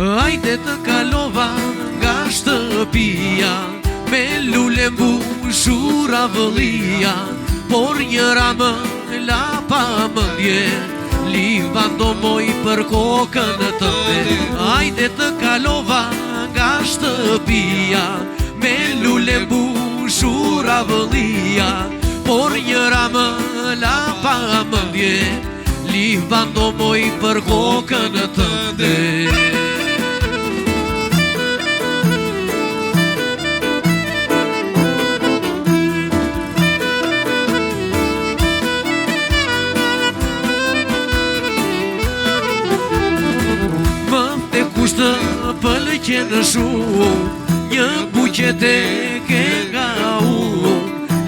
Hajde të kalova nga shtëpia, me lule mbushur avëllia, por njëra më la pa mëndje, livando moj për kokën tënde. Hajde të kalova nga shtëpia, me lule mbushur avëllia, por njëra më la pa mëndje, livando moj për kokën tënde. Pëlqen shumë një buqete ke nga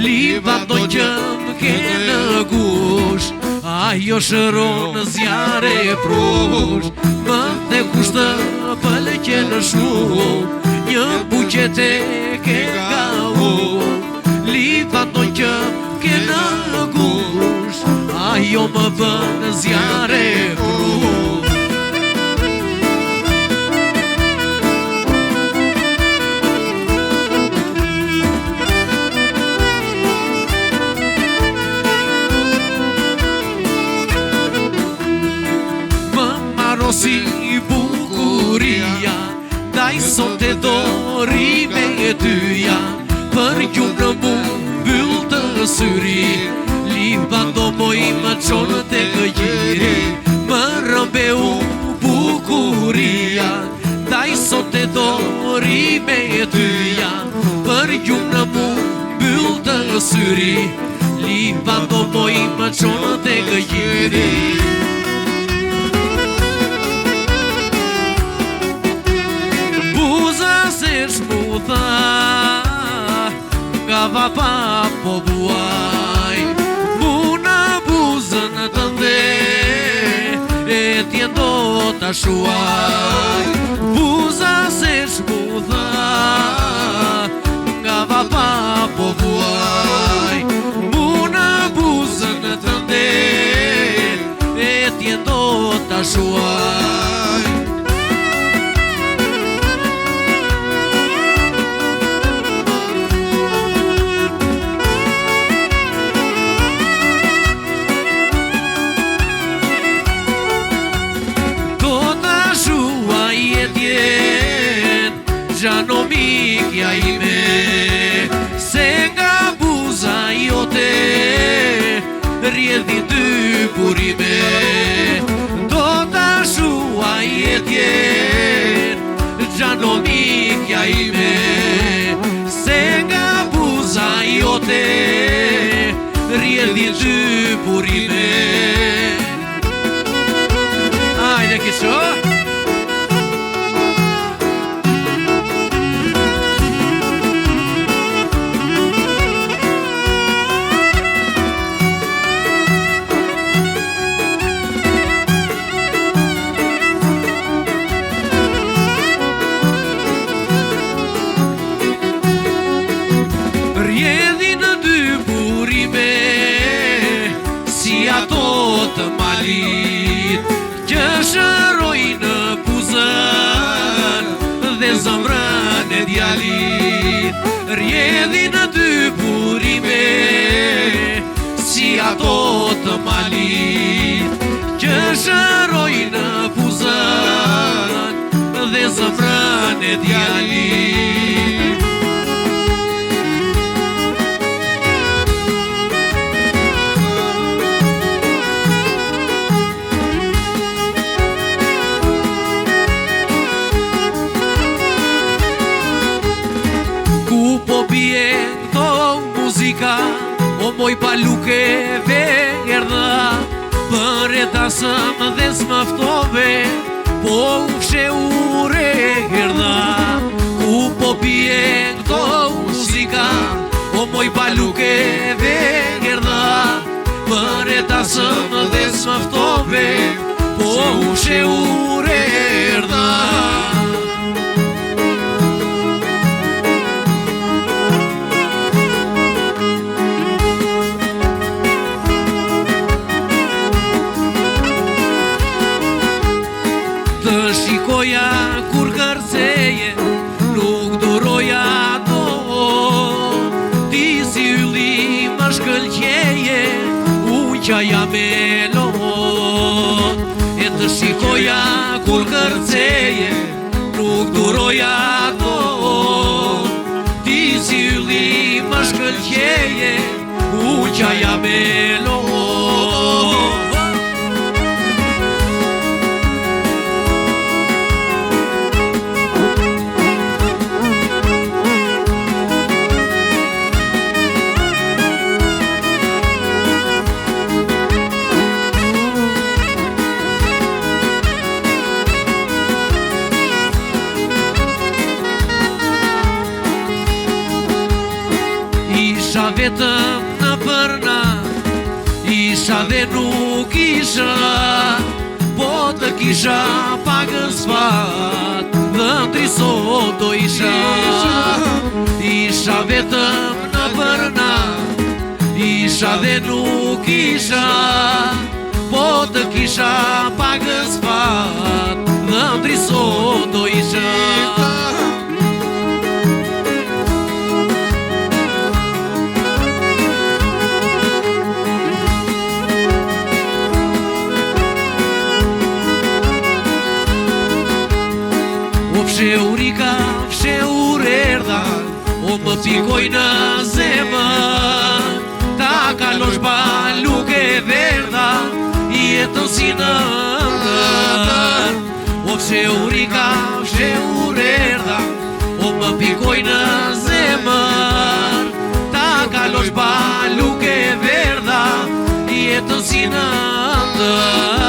livando që më ke në gush, ajo shëron zjarë e prush. Më të kushtë pëlqen shumë një buqete ke nga livando që më ke në gush, ajo më bën zjarë e prush. Si bukuria, daj sot e dori me tyja, për ju në mu mbyll të syri, livando moj më qonë të gëgjiri. Më rëmbeu bukuria, daj sot e dori me tyja, për ju në mu mbyll të syri, livando moj më qonë të gëgjiri. Nga vapa po buaj, muna buzën tënde, e tjen do t'a shuaj. Buza se shmudha, nga vapa po buaj, muna buzën tënde, e tjen do t'a shuaj. Gjano mikja ime, se nga buza jote rjedhin dy burime. Do t'a shuaj e tjen, gjano mikja ime, se nga buza jote rjedhin dy burime. Ajde kisho! Të malit që shërojnë buzën dhe zëmrën e djalit, rjedhin dy burime si ato të malit që shërojnë buzën dhe zëmrën e djalit. O moj paluke verdha, për e tasëm dhe s'maftove, po ufshe ure gerdha. Ku po pije këto muzika, o moj paluke verdha, për e tasëm dhe s'maftove, po ufshe ure gerdha. qaja me lot. E të shikoja kur kërceje, nuk duroja tot. Ti si yli më shkëlqeje, unë qaja me lot. Isha vetëm në përna, isha dhe nuk isha, po të kisha pagës fat, dhëndri sot do isha. Isha vetëm në përna, isha dhe nuk isha, po të kisha pagës fat, dhëndri sot do isha. Fsheurika, fsheur erdha, o më pikoj në zemër. Ta kalosh baluke verdha, jetën si në ndër. O fsheurika, fsheur erdha, o më pikoj në zemër. Ta kalosh baluke verdha, jetën si në ndër.